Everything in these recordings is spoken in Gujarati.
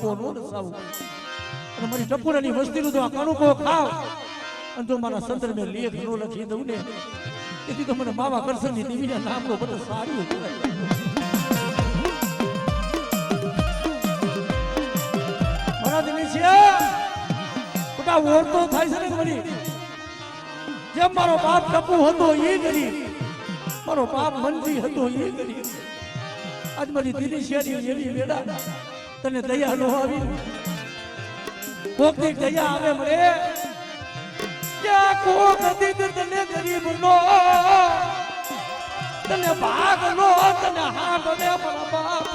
આંબો નો રસાવું અને મારી ટપુરાની વસ્તીનું તો આ કણુકો ખાવ અને જો મારા સંદર મેં લેખ નો લખી દઉં ને તેથી તો મને બાબા કરશનની દેવીના નામનો બધું સારું મારા દિનેશિયા ખોટા ઓળતો થાય છે ને મારી જેમ મારો બાપ ટપુ હતો એ ગરીબ મારો બાપ મંજી હતો એ ગરીબ આજ મારી દિનેશિયાની એવી વેડા તને દયા નો આવી કોકની દયા આવે મને ક્યાં કોક દીદ તને ગરીબ નો તને ભાગ નો તને હા બને મારા બાપ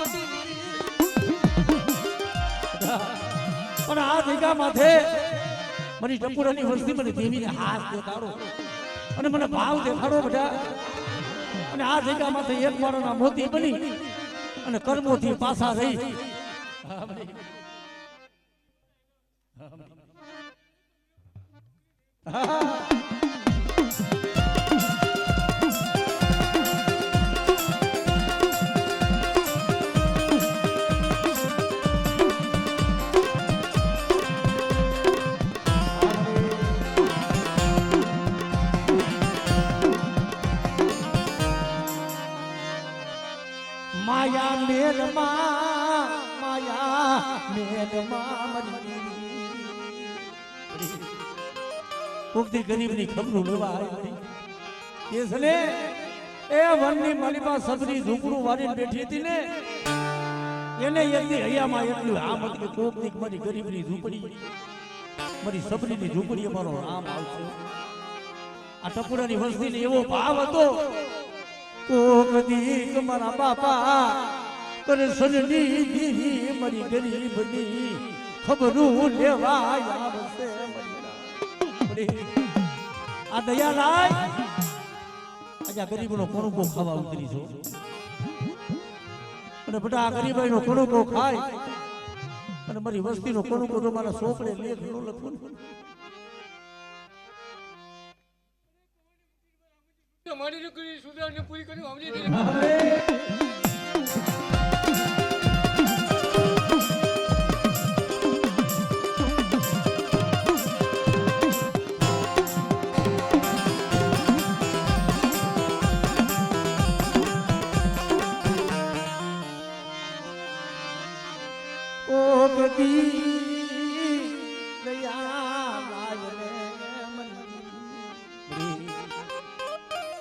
પણ આ જગ્યા માથે મારી ટપુરાની વસ્તી મને દેવીને હાથ દેખાડો અને મને ભાવ દેખાડો બધા અને આ જગ્યા માથે એક મારોના મોતી બની અને કર્મોથી પાછા રહી માયા મેલમાં મરી કોકથી ગરીબની ખબરું લેવા આવી કે છે ને એ વનની માલિકા સબરી ઝૂંપડું વાળીને બેઠી હતી ને એને એકની હૈયામાં એટલું આમ હતું કે કોકની મારી ગરીબની ઝૂંપડી મારી સબરીની ઝૂંપડી અમારો આમ આવશે આ ટપુરાની વસ્તીને એવો ભાવ હતો કોક દીક મારા બાપા કરશનની દીવી મારી ગરીબની ખબરું લેવા આવશે આ દયા લાય આજે આ ગરીબનો કણુકો ખાવા ઉતરી છો અને બધા આ ગરીબાઈનો કણુકો ખાય અને મારી વસ્તીનો કણુકો તો મારા સોપડે લેખ નો લખું મારી દીકરી સુધારને પૂરી કરી સમજી દે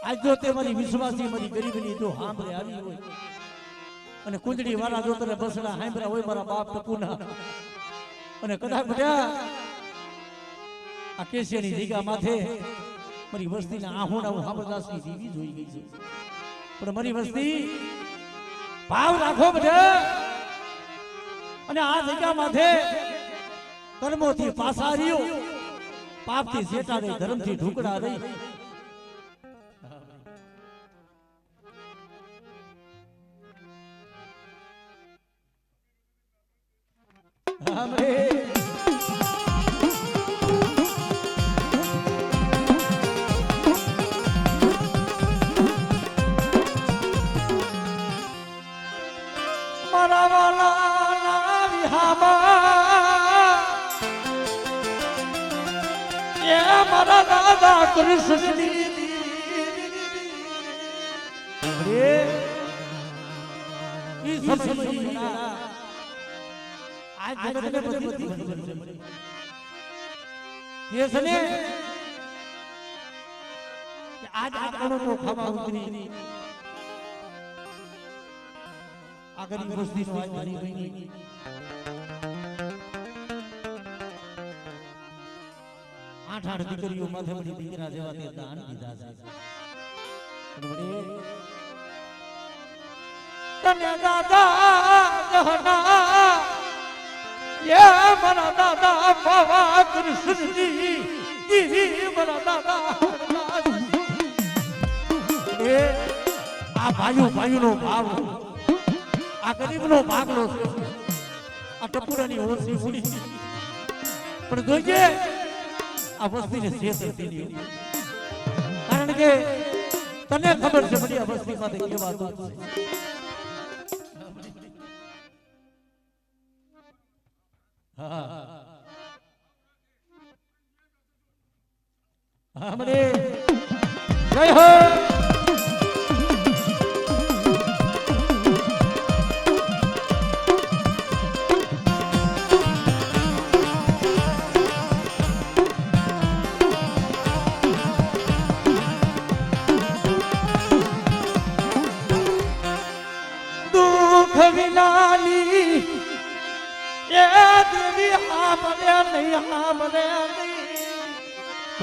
આજ જો તે મારી વિશ્વાસી મારી ગરીબની જો હાંભળે આવી હોય અને કુંજડી વાળા જો તને બસડા હાંભળ્યા હોય મારા બાપ ટપુના અને કદાચ બધા આ કેશિયાની જગ્યા માથે મારી વસ્તીના આહોણા હાંભળદાસની દીવી જોઈ ગઈ છે પણ મારી વસ્તી ભાવ રાખો બધા અને આ જગ્યા માથે કર્મોથી પાસા રહ્યો પાપથી જેટા રહી ધર્મથી ઢુકડા રહી મારા વાલા વિહામાં એ મારા દાદા કૃષ્ણની ઈ સમજી આજ જગતને બધી ખબર છે એ સને કે આજ આ કણોકો ખાવા ઉતરી આ ગરીબ વસ્તીનો આજ મારી બની આઠ દીકરીઓ માથે બધી દીકરા જેવા તે દાન દીધા છે તને દાદા જહના યે મારા દાદા બાવા કૃષ્ણજી દીવી મારા દાદા એ આ ભાઈઓનો ભાવ આ ગરીબનો ભાગનો આ ટપુરાની ઓછી ઉડી પણ જોઈજે આ વસ્તીને શેષતી નહીં કારણ કે તને ખબર છે બધી આ વસ્તી સાથે કેવા દુઃખ છે હા हमरे जय हो दुख विनाली ये देवी हमरे नहीं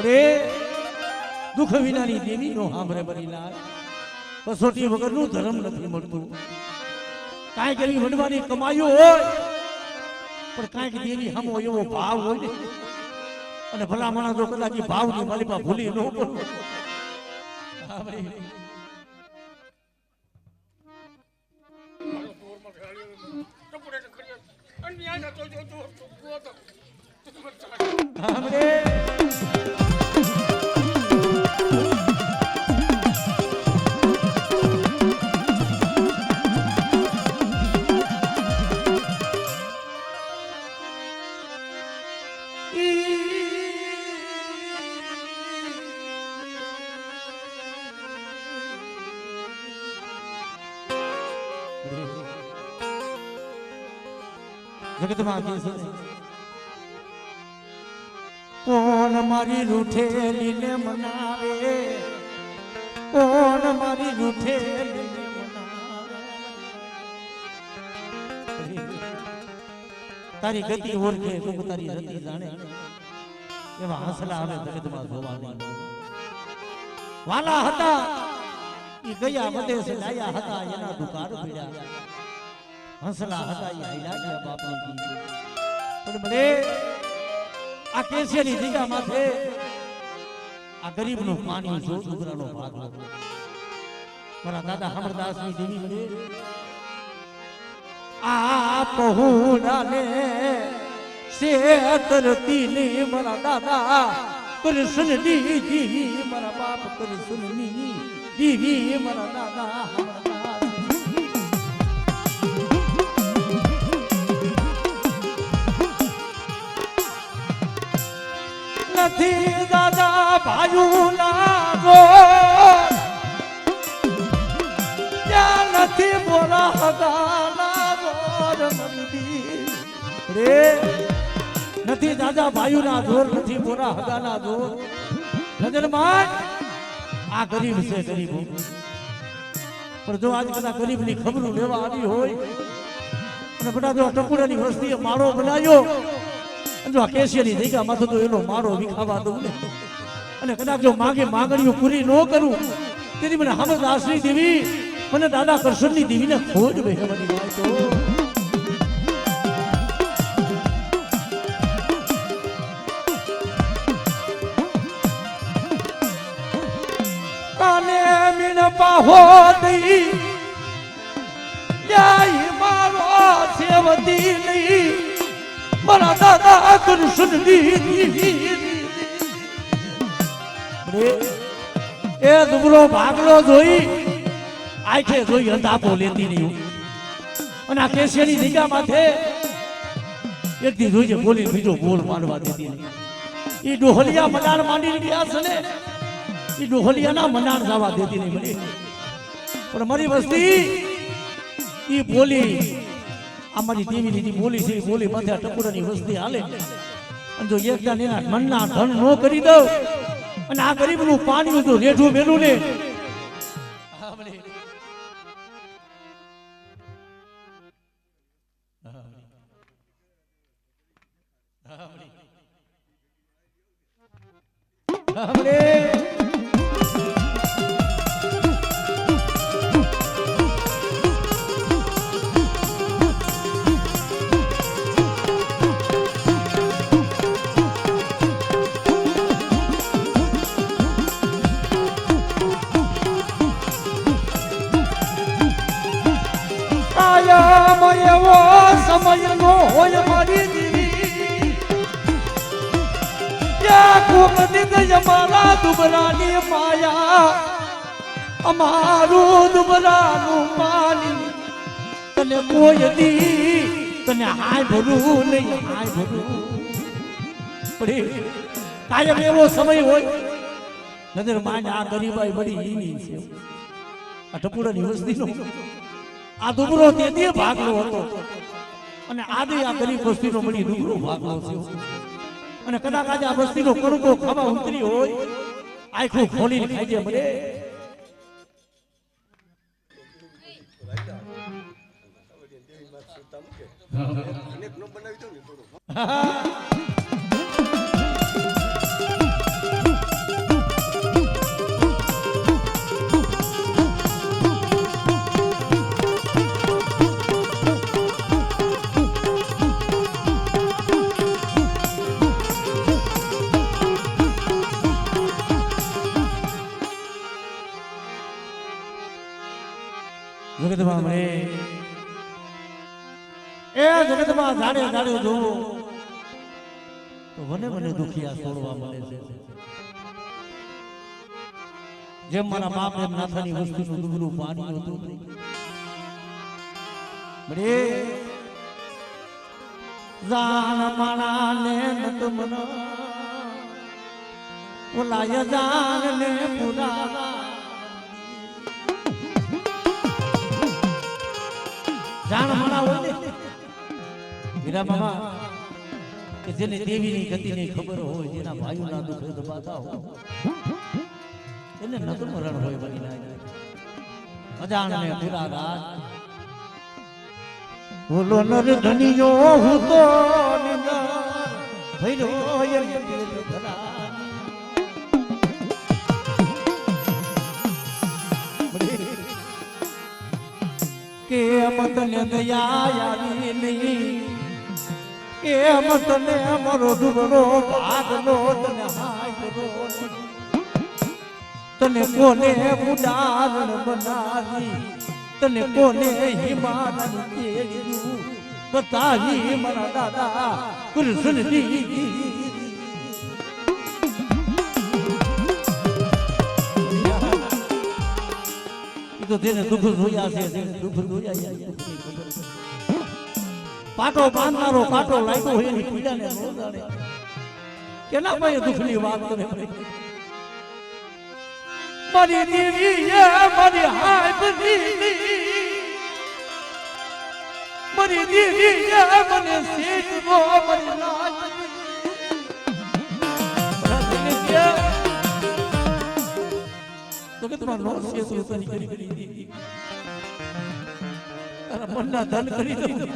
रे दुख विनानी देवी नो हामरे बनीलाल कसोटी वगर नु धर्म નથી મળતું કાઈ કરી વડવાની કમાયો હોય પણ કાઈ દેવી હામો એવો ભાવ હોય ને અને ભલા માણસ જો કદાચ ભાવની માલિપા ભૂલી ન પડો હા ભાઈ हमरे जगत में कौन मारी रूठेली ने मनावे कौन मारी रूठेली ने मनावे तारी गति ओरखे तो तारी रति जाने एवा हंसला आवे जगत में जोवानी वाला हता ई गया मधे से लाया हता एना दुकार पीड़ा हंसला हता ई हिला गया बापू की पण बड़े आ केसियानी દીગા માથે આ ગરીબનું પાણી જો ડુગરાનો ભાગલો મારા દાદા અમરદાસની દેવી મળે આ પહોડાને શેતરતી ને મારા દાદા કૃષ્ણની દેવી મારા બાપ કૃષ્ણની દેવી મારા દાદા નથી દાદા ભાયુ ના રોડ ત્યાં નથી બોલા હગાના રોડ મંદિર રે નથી દાદા ભાયુ ના જોર નથી બોરા હગાના જોર નજર માં આ ગરીબ છે ગરીબ પણ જો આજ કદા ગરીબની ખબરો લેવા આવી હોય અને બધા જો ટકુડાની વસ્તીએ માળો બનાવ્યો જો કેસિયાની દીગા માથે તો એનો મારો વિખાવા દઉં ને અને કદાચ જો માગે માંગણીઓ પૂરી ન કરું તેથી મને અમરદાસની દેવી મને દાદા કૃષ્ણની દેવીને ખોજ બેહવાની વાત તો કાને મીન પાહો દઈ જય મારો સેવતી નહીં મારા દાદા કૃષ્ણની એ દુબળો ભાગલો જોઈ આંખે જોઈ અંધાપો લેતી નહીં અને આ કેસિયાની દીગા માથે એક દી જોઈ બોલી બીજો બોલ મારવા દેતી નહીં એ ડોહલિયા મનાર માંડી ગયા છે ને એ ડોહલિયાના મનાર જવા દેતી નહીં મને પણ મારી વસ્તી એ બોલી અમારી દેવીની બોલી છે બોલી માથે ટકુડાની વસ્તી હાલે અને જો એકદા એના મનના ધન નો કરી દઉં અને આ ગરીબનું પાણી જો રેઠું મેલું ને એવો સમય નો હોય મારી દેવી ત્યાં કોક દીધ અમારા દુબરાની માયા અમારું દુબરાનું પાણી તને કોઈ દી તને હાય ભરું નહીં હાય ભરું પણ કાયમ એવો સમય હોય નજર માંડ આ ગરીબાઈ બડી ઈની છે આ ટપુડાની વસ્તીનો આ દુબરો તેથી ભાગલો હતો અને આજે આ ગરીબ વસ્તીનો બડી દુબરો ભાગલો છે અને કદાચ આજે આ વસ્તીનો કણકો ખાવા ઉતરી હોય આખું ખોલીને ખાઈ જાય બડે જગતમાં મને એ જગતમાં ઝાડે ઝાડે જોવો તો મને દુખિયા છોડવા મળે છે જેમ મારા બાપ એમ નાથાની વસ્તુનું દુબળું પાણી હતું બડે જાણ માણા ને નત મન ઓલાય જાણ ને પુરા જાણ માણા હોય ને હીરા મામા કે જેને દેવીની ગતિની ખબર હોય જેના ભાઈઓના દુઃખ દબાતા હોય એને નતું મરણ હોય બની નાય અજાણ ને પૂરા રાત બોલો નર ધનિયો હું તો નિંદર ભઈલો એમ પેટ કે મતને દયા આવી નહીં કે મતને અમારો દુબળો ભાગલો તને હાયરો તને કોને ઉડારણ બનાવી તને કોને હિમાલય તેડ્યું બતાવી મારા દાદા કૃષ્ણજી તો તેને દુઃખ જોયા છે તેને દુઃખ જોયા પાટો બાંધનારો કાટો લાગ્યો હોય એની પીડાને ન જાણે કેના ભાઈ દુઃખની વાત કરે મારી દેવી મારી હાય બની મારી દેવી મને સેજવો મારી લાજ તો કે તમારો નો છે સુતની કરી તારા મનના ધન કરી દઉં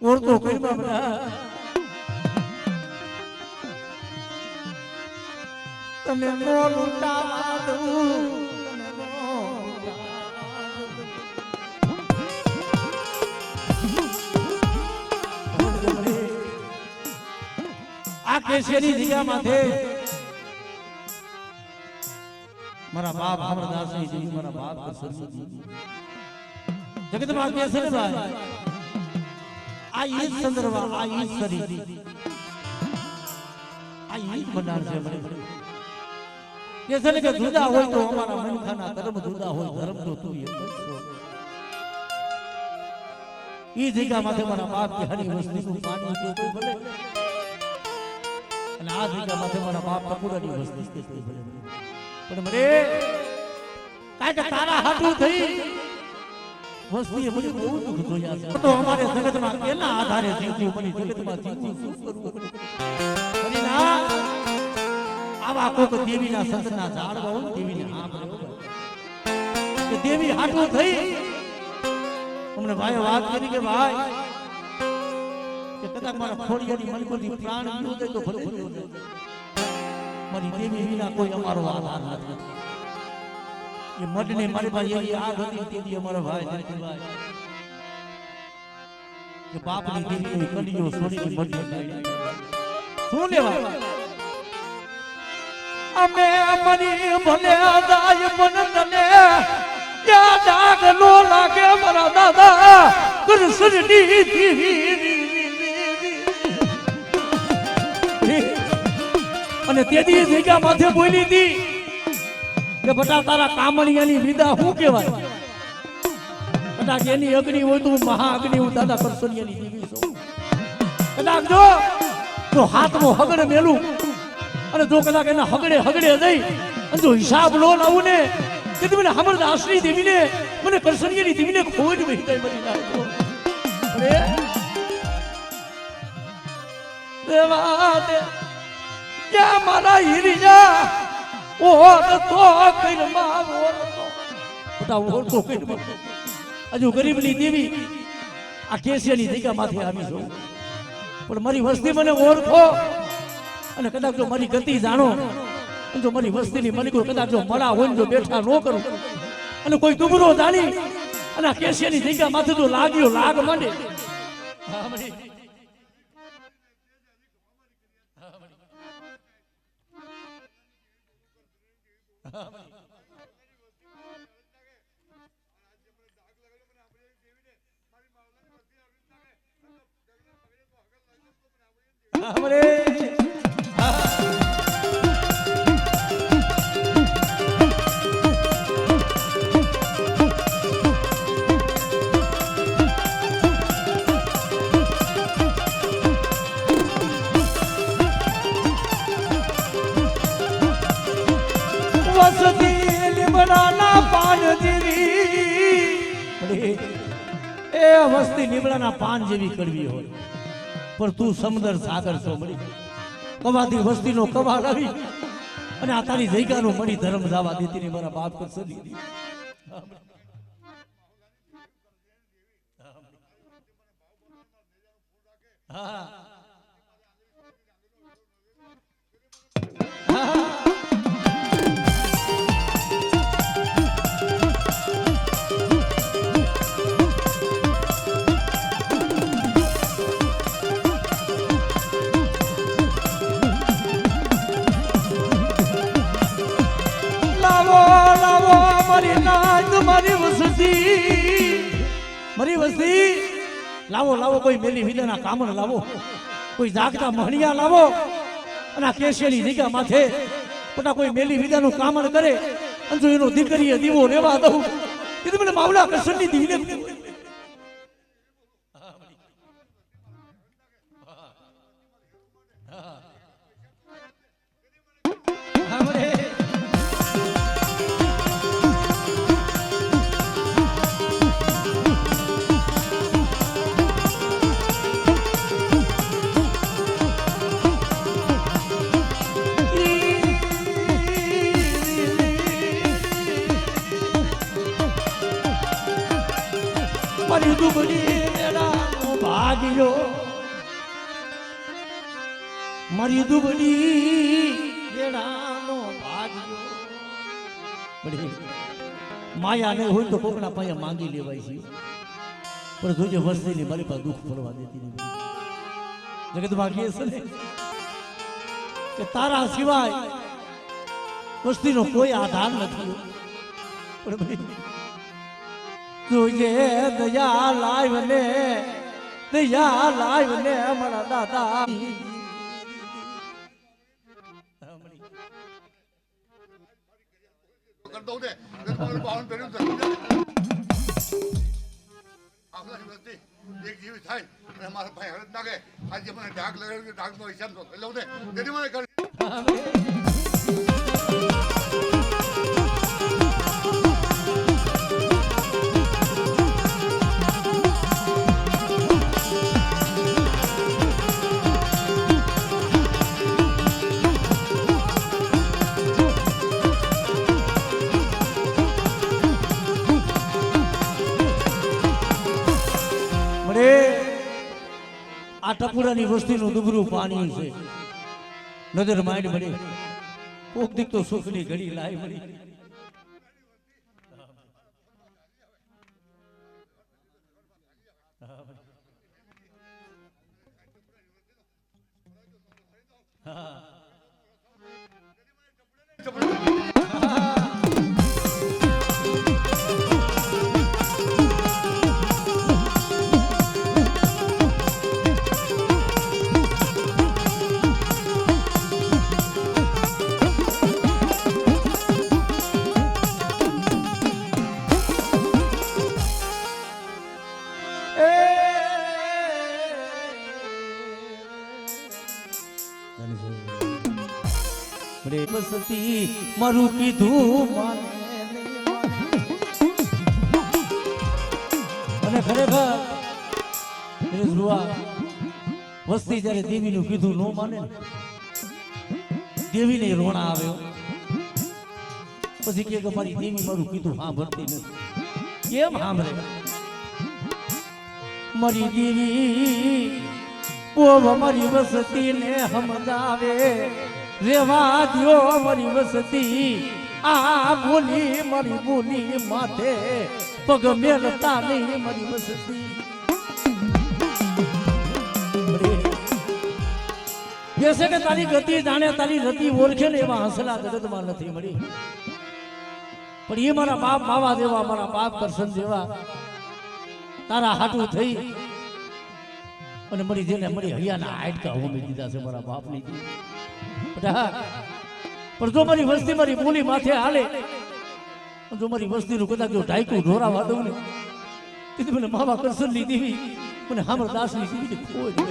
ઓરતો કઈમાં બના તને નો લૂંટાવા દઉં તને નો આ કેસરી જગ્યા માથે મારા બાપ અમરદાસજી મારા બાપ સરસ્વતી જગતમાં કેસરી ભાઈ આ ઈદ સંદર્ભ આ ઈદ સરી આ ઈદ બનાર છે મને કેસરી કે જુદા હોય તો અમારા મનખાના ધર્મ જુદા હોય ધર્મ તો તું એક છો ઈ જગ્યા માથે મારા બાપ કે હરી વસ્તીનું પાણી કે તો ભલે અને આ જગ્યા માથે મારા બાપ ટપુડાની વસ્તી કે તો ભલે પણ મરે કાઈ કે તારા હાટું થઈ વસ્તીએ મને બહુ દુઃખ જોયા છે તો અમારે જગતમાં કેના આધારે જીવવું પડી જગતમાં જીવવું શું કરવું પડી ના આવા કોક દેવીના સંતના ઝાડવા હોય દેવીને આમ કે દેવી હાટું થઈ અમને ભાઈ વાત કરી કે ભાઈ કે કદાચ મારા ખોડિયાની મનમાંથી પ્રાણ ગયો જાય તો ભલે ગયો જાય મારી દેવી વિના કોઈ અમારો આધાર નથી એ મઢને મારી પાસે એવી આગ હતી તેથી અમારા ભાઈ ભાઈ કે બાપની દેવી કડીઓ સોનીની મઢને શું લેવા અમે અમારી ભલે આદાય પણ તને ક્યાં ડાગ નો લાગે મારા દાદા કૃષ્ણની દેવી અને તેદી જગ્યા માથે બોલી હતી કે બટા તારા કામણિયાની વિદા શું કહેવાય કદાચ એની અગ્નિ હોય તો હું મહા અગ્નિ હું દાદા કરસનિયાની દેવી છું. કદાચ જો હાથમાં હગડે મેલું અને જો કદાચ એના હગડે જઈ અને જો હિસાબ લો લાવું ને કે તમે હમરદાસની દેવીને મને કરસનિયાની દેવીને ખોઈ વહી જાય મરી નાખો. અરે દેવા દે યા મારા હીરિયા ઓ તો કઈ માં ઓરતો ઓરતો કઈ હજુ ગરીબની દેવી આ કેસિયાની જગ્યા માથે આવી છું. પણ મારી વસ્તી મને ઓળખો અને કદાચ જો મારી ગતિ જાણો જો મારી વસ્તીની મને કોઈ કદાચ જો મળા હોય જો બેઠા ન કરું અને કોઈ દુબરો જાણી અને આ કેસિયાની જગ્યા માથે જો લાગ્યો લાગ માંડે વસ્તી લીમડાના પાન જેવી કરવી હોય પણ તું સમદર સાગર છો મળી કવાથી વસ્તીનો કવા લાવી અને આ તારી જગ્યાનો મળી ધર્મ જવા દેતી ને મારા બાપ કરશે દીધી. મારી વસ્તી લાવો લાવો કોઈ મેલી વિદાના કામણ લાવો કોઈ જાગતા મહણિયા લાવો અને આ કેશિયાની જગ્યા માથે પોતા કોઈ મેલી વિદાનું કામણ કરે અને જો એનો દીકરીએ દીવો રેવા દઉં એ મને માવલા કૃષ્ણની દીવીને મારી દુબળી મેળાનો ભાગ્યો મારી દુબળી મેળાનો ભાગ્યો માયા નહીં હોય તો કોકના પાસે માંગી લેવાય છે પણ જોજે વસ્તીની મારી પાસે દુઃખ પડવા દેતી નથી. જગતમાં કહે છે ને કે તારા સિવાય વસ્તીનો કોઈ આધાર નથી પણ તુજે દયા લાવ ને મારા દાદા कर दो दे बावन पेरू आपला वस्ती एक जीव થાય અને મારા ભાઈ હરત નાગે આજે મને ડાક લગાડ્યો કે ડાકનો હિસાબ તો લઉં દે તેથી મને કરી આ ટપુરાની વસ્તીનું દુબરું પાણી છે નજર માંડ મળે કોક દીક તો સુખની ઘડી લાય મળી રે બસતી મારું કીધું માને અને ખરેખર વસ્તી જયારે દેવીનું કીધું ન માને દેવીને રોણા આવ્યો પછી કે મારી દેવી મારું કીધું સાંભળતી નથી કેમ સાંભળે મારી દેવી ઓ મારી વસતી ને સમજાવે રેવા દ્યો મારી વસતી આ બોલી મારી બોલી માથે પગ મેલતા નહીં મારી વસતી કેસે કે તારી ગતિ જાણે તારી રતિ ઓળખે ને એવા હંસલા જગતમાં નથી મળી પણ એ મારા બાપ માવા દેવા મારા બાપ કરશન જેવા તારા હાટું થઈ અને મરી જેને મરી હૈયાના હાડકા હોમી દીધા છે મારા બાપની પણ જો મારી વસ્તી મારી બોલી માથે હાલે જો મારી વસ્તીનું કદાચ જો ઢાઈકું ઢોરાવા દઉં ને તેથી મને માવા કરશન ની દેવી મને હામર દાસ ની દેવી ખોઈ દે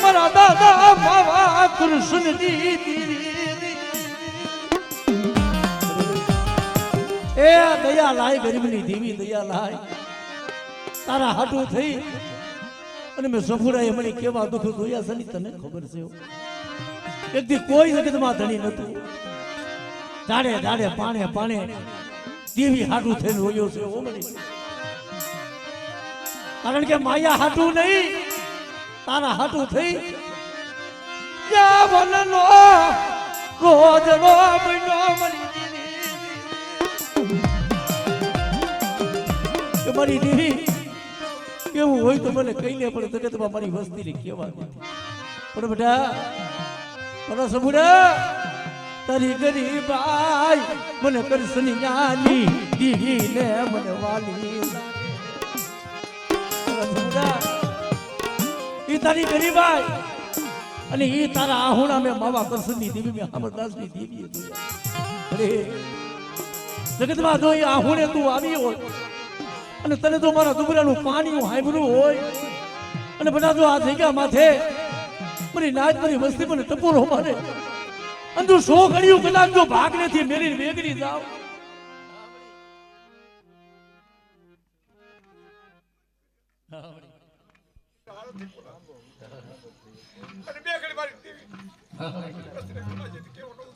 મારા દાદા માવા કૃષ્ણ એ દયા લાય ગરીબની દેવી દયા લાય તારા હાટું થઈ અને મેં સફુરાએ મને કેવા દુઃખ જોયા છે ને તને ખબર છે એક દી કોઈ જગતમાં ધણી નતું દાડે દાડે પાણે પાણે દેવી હાટું થઈને રોયો છે ઓ મને કારણ કે માયા હાટું નહીં તારા હાટું થઈ વનનો રોજ નો મહિનો મારી દેવી કેવું હોય તો મને કહી લે પણ જગતમાં મારી વસ્તીને કેવા પણ બેટા મને સબુડા તારી ગરીબાઈ મને કરસની યાની દીવી ને મને વાલી ઈ તારી ગરીબાઈ અને ઈ તારા આહુણા મેં માવા કરસની દેવી મેં અમરદાસની દેવી અરે જગતમાં જો ઈ આહુણે તું આવી હોય અને તને તો મારા દુબરાનું પાણી હાંભળ્યું હોય અને બધા જો આ જગ્યા માથે મારી નાચ મારી મસ્તી મને ટપોરો મારે અને તું 100 ઘડિયું કલાક જો ભાગ નથી મેરી વેગરી જાવ અને બે ઘડી મારી દેવી કેવો તેથી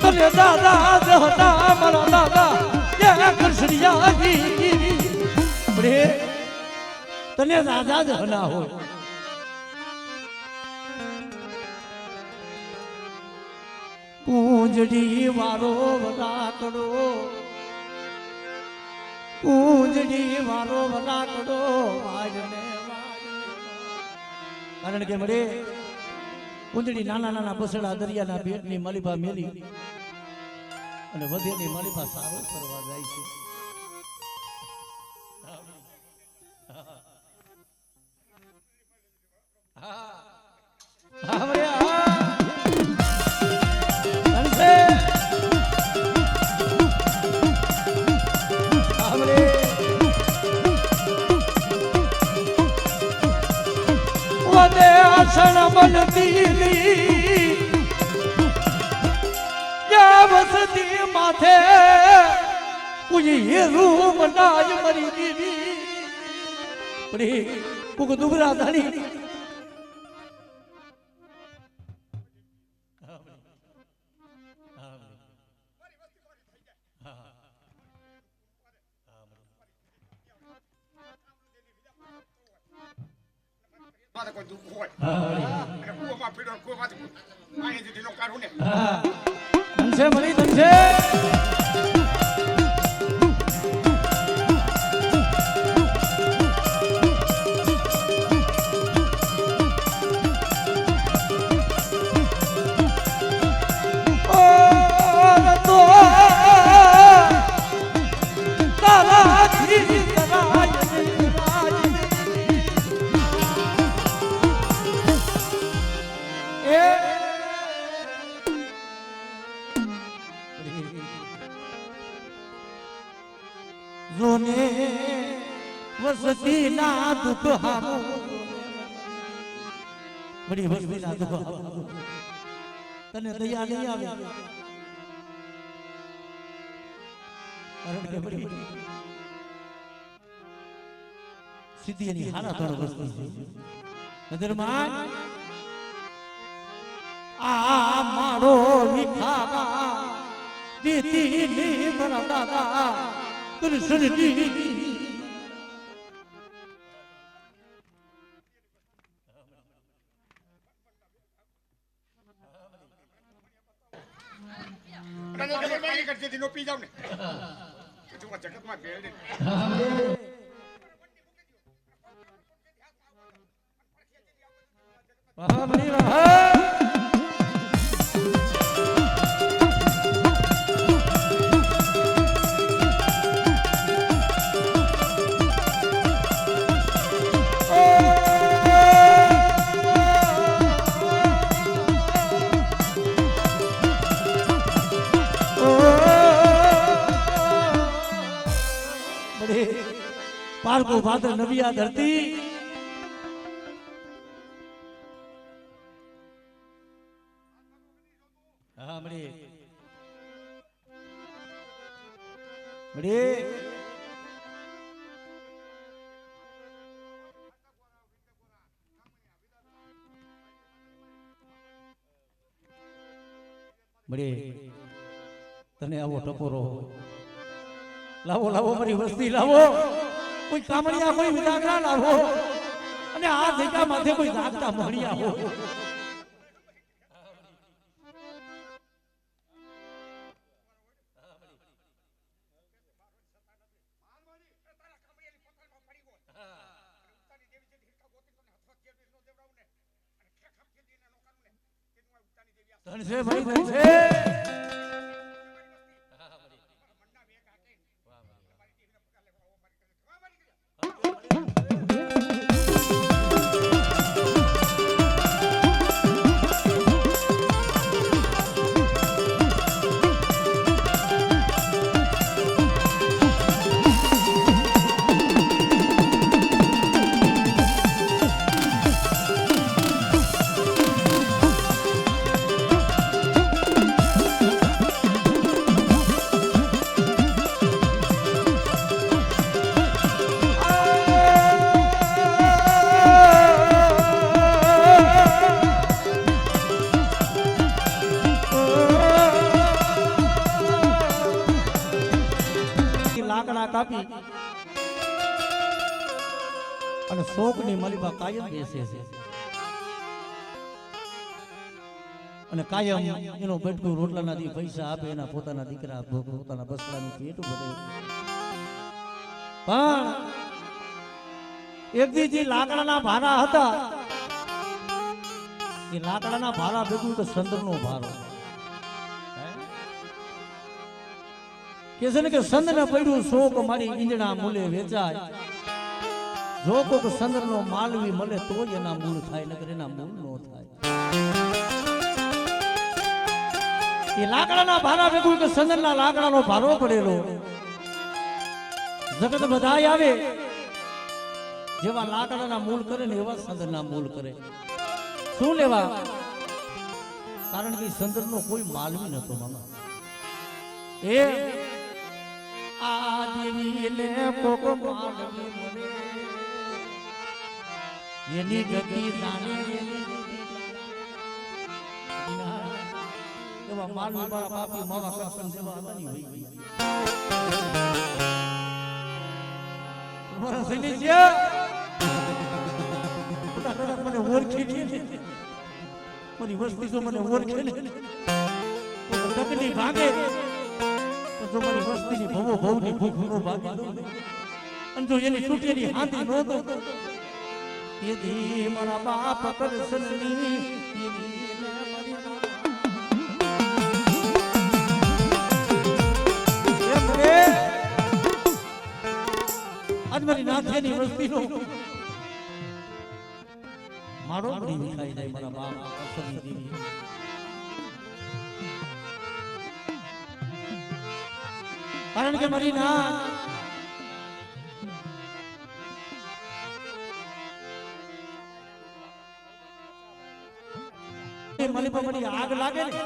પણ તને દાદા જહતા મારા દાદા તને દાદા જહના હોય પૂંજડી વાળો વડાકડો પૂંજડી વાળો વડાકડો કારણ કે મળે પૂંજડી નાના નાના બસડા દરિયાના બેટની માલિપા મેલી અને વધેની માલિપા સારો કરવા જાય છે વસતી માથે રૂમ નાય મરી દેવી પડી કુક દુબરા ધાણી કોઈ દુઃખ હોય હા અને કૂવામાં પીડો કૂવામાંથી પાણી દીધીનો કાઢું ને હા ધનશે મળી ધનશે જોને વસતી ના દુઃખ હારો બડી વસતી ના દુઃખ હારો તને દયા નહીં આવે અરે બડી સીધી એની હારા ત્રણ વસ્તુ છે નજરમાં આ મારો વિખાવા દીતી ની મારા દાદા કૃષ્ણજી પાણી કરતી હતી નો પી જાવ ને જગતમાં ભેળ ને पार्को भाद्र नबिया धरती हाँ बड़े बड़े बड़े तने आवो टपोरो लावो लावो मारी वस्ती लावो कोई कामड़िया कोई विदागरा लावो અને આ દેખા માથે કોઈ જાગતા મળ્યા હો ધનસે ભાઈ ધનસે કાપી અને શોકની મલિબા કાયમ બેસે છે અને કાયમ એનો બટકું રોટલાના દી પૈસા આપે એના પોતાના દીકરા પોતાના બસડાનું પેટ ભરે પણ એક દી જે લાકડાના ભારા હતા એ લાકડાના ભારા ભેગું તો સંદરનો ભારો કે છે ને કે સંદને પડ્યું શોક મારી ઈંજણા મૂલે વેચાય જો કોક સંદરનો માલવી મળે તો જ એના મૂળ થાય નકર એના મૂળ નો થાય એ લાકડાના ભારા ભેગું કે સંદરના લાકડાનો ભારો પડેલો જગત બધાય આવે જેવા લાકડાના મૂળ કરે ને એવા સંદરના મૂળ કરે શું લેવા કારણ કે સંદરનો કોઈ માલવી નતો મામા એ આ દેવી ને કોક માલવી મળે એની ગતિ જાણે એવા માલવી મારા બાપી મારા કરશન જેવા નહીં હોય મારા સૈનિક છે મને ઓળખી લે ને, મારી વસ્તી જો મને ઓળખે ને તો ટકની ભાગે, તો જો મારી વસ્તીની ભવો ભવની ભૂખ નો ભાગે અને જો એની તૂટેલી હાથી નો દો એથી મારા બાપ કરસની આજ મારી નાથેની વસ્તીનો મારો બધી વિખાઈ જાય મારા બાપ કરસની દેવી. કારણ કે મારી નાથ મને મારી આગ લાગે ને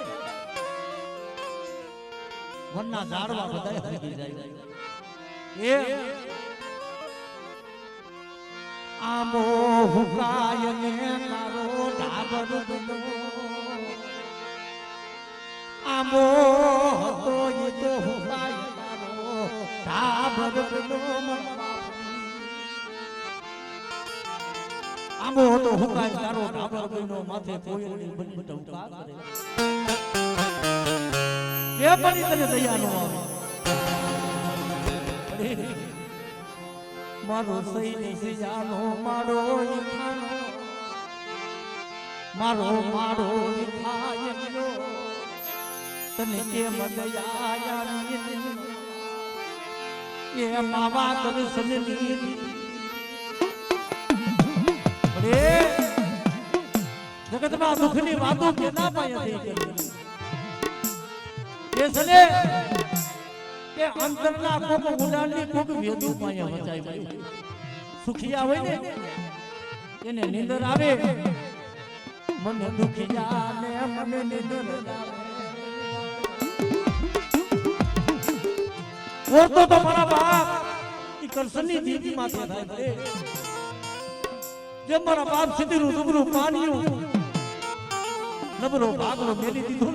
વનના ઝાડવા બધાય હરી જાય. એ આમો હુકાય ને તારો ઢાબર બનો, આમો હતો એ તો હુકાય તારો ઢાબર બનો. આંબો હતો હુકાય તારો ઢાબર બનો, માથે કોયલની બની ટંકા કરે. એ બની તને દયા નો આવે. મારો સૈની સિજાનો મારો ઈખાનો, મારો મારો ઈખાય ગયો તને કેમ દયા આવી. એ માવા કરસની જગતમાં દુઃખની વાતો કે ના પાયા થઈ ગઈ કે અંતરના કોક ઉડાનની કોક વેદુ પાયા વચાય ભાઈ. સુખિયા હોય ને એને નીંદર આવે, મને દુખિયા ને મને નીંદર આવે. ઓરતો તો મારા બાપ ઈ કરસની દીદી માથે થાય. જેમ મારા બાપ સીધીનું દુબરું પાણ્યું નબરો ભાગલો મેલી દીધો,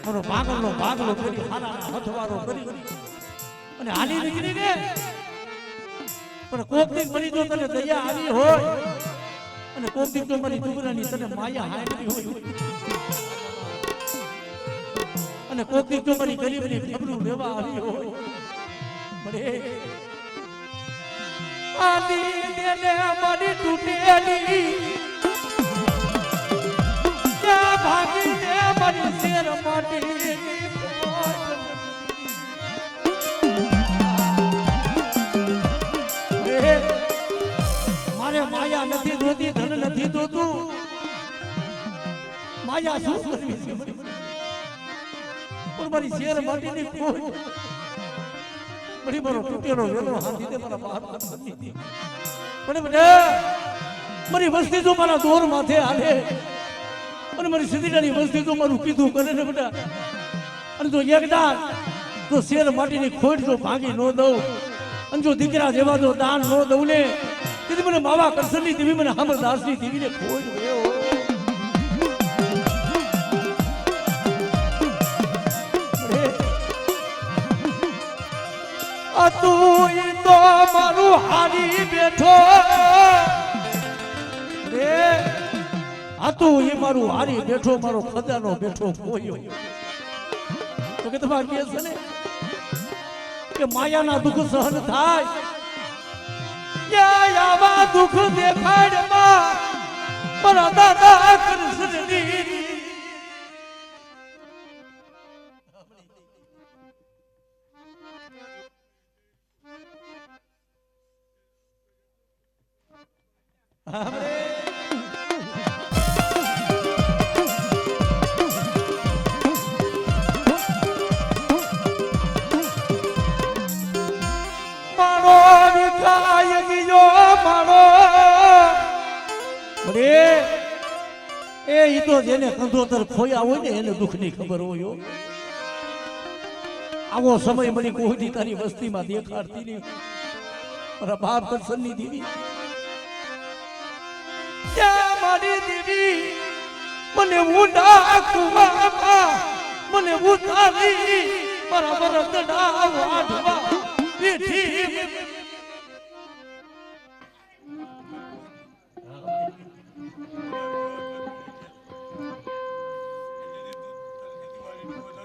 મારો ભાગલો કરી હારા હથવારો કરી અને હાલી નીકળી ને. પણ કોક દી મરી જો તને દયા આવી હોય અને કોક દી તો મારી દુબરાની તને માયા હાંકડી હોય અને કોક દી તો મારી ગરીબની ખબરું લેવા આવી હોય. આલી દેને મારી તૂટેલી ક્યાં ભાગી દે મારી શેર માટી. મારે માયા નથી જોતી, ધન નથી જોતું, માયા શું કરવી છે પણ મારી શેર માટીની કોઈ બડી મારો તૂટેલો વેલો હાથી દે મારા બહાર નથી. પણ બેટા મારી વસ્તી જો મારા દોર માથે હાલે અને મારી સીધીડાની વસ્તી જો મારું કીધું કરે ને બેટા, અને જો એકદા જો શેર માટીની ખોટ જો ભાગી ન દઉં અને જો દીકરા જેવા જો દાન ન દઉં ને તેથી મને માવા કરસની દેવી મને હામરદાસની દેવીને ખોટ ગયો. તું તો મારું હારી બેઠો રે, તું એ મારું હારી બેઠો, મારો ખજાનો બેઠો ખોયો. તો કે તમારે કે છે ને કે માયાના દુઃખ સહન થાય, આવા દુઃખ દેખાડમાં મારા દાદા કૃષ્ણની મારો વિખાય ગયો મારો. એ ઈ તો જેને કંધોતર ખોયા હોય ને એને દુઃખની ખબર હોય. આવો સમય મને કોઈ તારી વસ્તીમાં દેખાડતી નહીં. મારા બાપ કરસનની દેવી, મારી દેવી મને ઊંડા કુવામાં મને ઉતારી મારા વરદડા વાઢવા બેઠી. તો